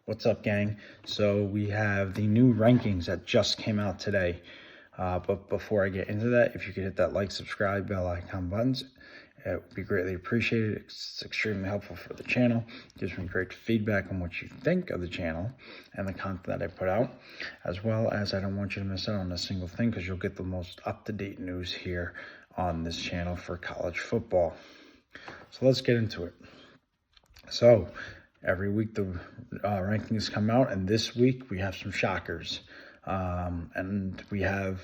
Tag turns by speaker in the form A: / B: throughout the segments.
A: What's up, gang? So we have the new rankings that just came out today. But before I get into that, if you could hit that like, subscribe, bell icon buttons, it would be greatly appreciated. It's extremely helpful for the channel. It gives me great feedback on what you think of the channel and the content that I put out, as well as I don't want you to miss out on a single thing because you'll get the most up-to-date news here on this channel for college football. So let's get into it. So every week the rankings come out, and this week we have some shockers, and we have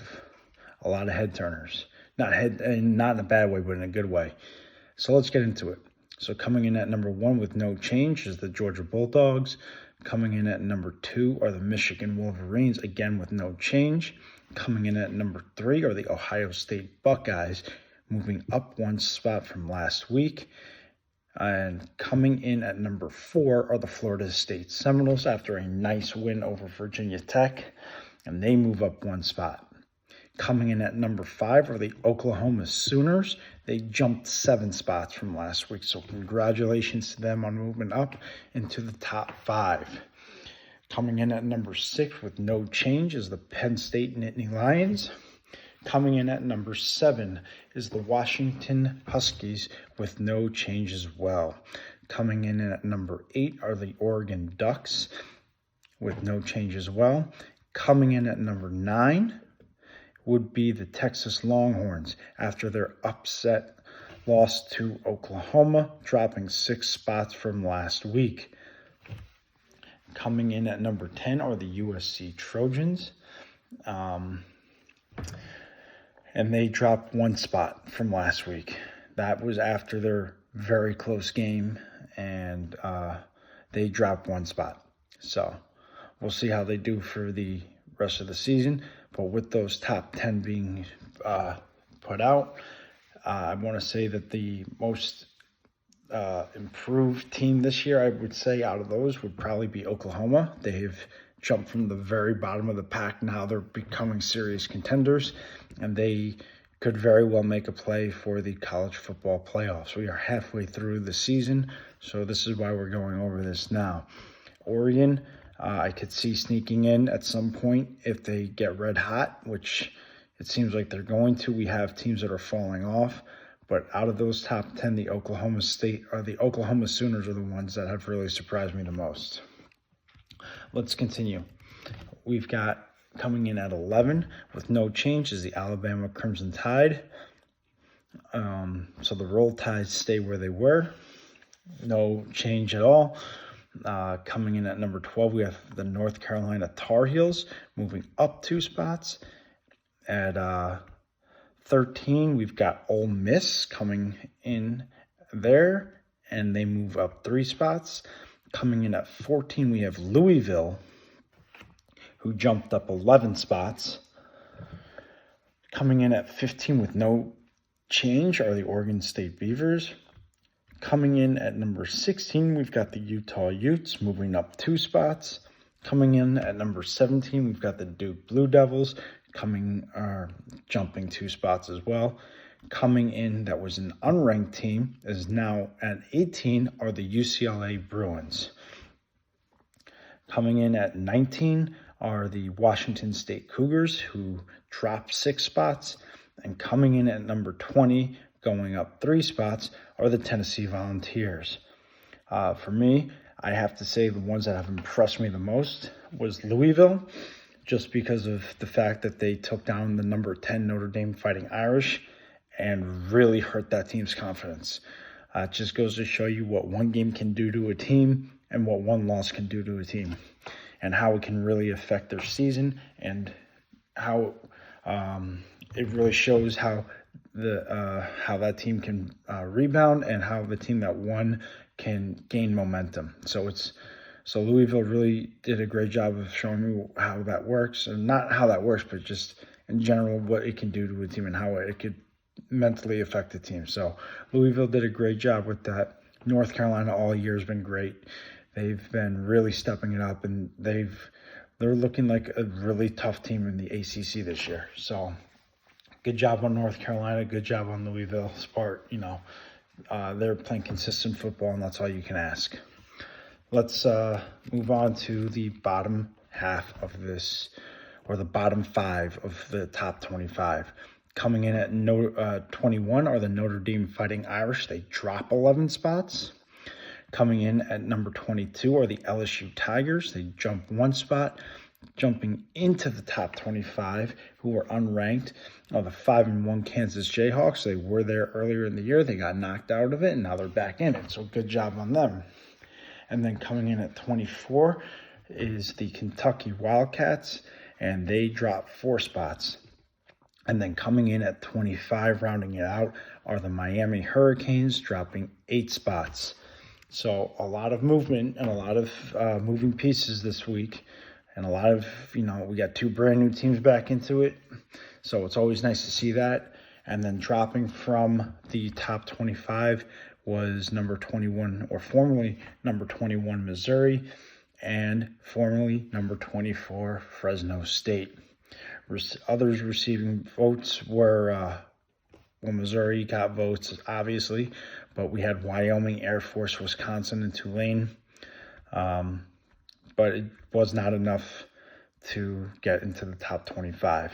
A: a lot of head turners. Not in a bad way, but in a good way. So let's get into it. So coming in at number 1 with no change is the Georgia Bulldogs. Coming in at number 2 are the Michigan Wolverines, again with no change. Coming in at number 3 are the Ohio State Buckeyes, moving up one spot from last week. And coming in at number 4 are the Florida State Seminoles after a nice win over Virginia Tech, and they move up one spot. Coming in at number 5 are the Oklahoma Sooners. They jumped 7 spots from last week, so congratulations to them on moving up into the top 5. Coming in at number 6 with no change is the Penn State Nittany Lions. Coming in at number 7 is the Washington Huskies with no change as well. Coming in at number 8 are the Oregon Ducks with no change as well. Coming in at number 9 would be the Texas Longhorns after their upset loss to Oklahoma, dropping 6 spots from last week. Coming in at number 10 are the USC Trojans. And they dropped 1 spot from last week. That was after their very close game, and they dropped 1 spot. So we'll see how they do for the rest of the season. But with those top 10 being put out, I want to say that the most improved team this year, I would say, out of those would probably be Oklahoma. They've jumped from the very bottom of the pack. Now they're becoming serious contenders, and they could very well make a play for the college football playoffs. We are halfway through the season, so this is why we're going over this now. Oregon, I could see sneaking in at some point if they get red hot, which it seems like they're going to. We have teams that are falling off, but out of those top 10, the Oklahoma Sooners are the ones that have really surprised me the most. Let's continue. We've got coming in at 11 with no change is the Alabama Crimson Tide. So the Roll Tides stay where they were. No change at all. Coming in at number 12, we have the North Carolina Tar Heels moving up 2 spots. At 13, we've got Ole Miss coming in there, and they move up 3 spots. Coming in at 14, we have Louisville, who jumped up 11 spots. Coming in at 15 with no change are the Oregon State Beavers. Coming in at number 16, we've got the Utah Utes moving up 2 spots. Coming in at number 17, we've got the Duke Blue Devils jumping 2 spots as well. Coming in, that was an unranked team, is now at 18 are the UCLA Bruins. Coming in at 19 are the Washington State Cougars, who dropped 6 spots. And coming in at number 20, going up 3 spots, are the Tennessee Volunteers. For me, I have to say the ones that have impressed me the most was Louisville, just because of the fact that they took down the number 10 Notre Dame Fighting Irish and really hurt that team's confidence. It just goes to show you what one game can do to a team and what one loss can do to a team, and how it can really affect their season, and how it really shows how that team can rebound, and how the team that won can gain momentum. So Louisville really did a great job of showing me how that works, and not how that works, but just in general what it can do to a team and how it could mentally affect the team. So Louisville did a great job with that. North Carolina all year has been great. They've been really stepping it up, and they're looking like a really tough team in the ACC this year. So good job on North Carolina. Good job on Louisville. They're playing consistent football, and that's all you can ask. let's move on to the bottom half of this, or the bottom 5 of the top 25. Coming in at 21 are the Notre Dame Fighting Irish. They drop 11 spots. Coming in at number 22 are the LSU Tigers. They jump 1 spot. Jumping into the top 25, who are unranked, are the 5-1 Kansas Jayhawks. They were there earlier in the year. They got knocked out of it, and now they're back in it. So good job on them. And then coming in at 24 is the Kentucky Wildcats, and they drop 4 spots. And then coming in at 25, rounding it out, are the Miami Hurricanes, dropping 8 spots. So a lot of movement and a lot of moving pieces this week. And a lot of, we got 2 brand new teams back into it. So it's always nice to see that. And then dropping from the top 25 was number 21, or formerly number 21, Missouri, and formerly number 24, Fresno State. Others receiving votes were, Missouri got votes, obviously, but we had Wyoming, Air Force, Wisconsin, and Tulane. But it was not enough to get into the top 25.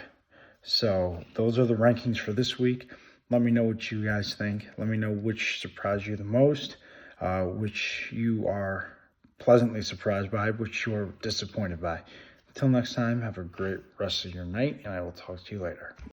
A: So those are the rankings for this week. Let me know what you guys think. Let me know which surprised you the most, which you are pleasantly surprised by, which you are disappointed by. Until next time, have a great rest of your night, and I will talk to you later.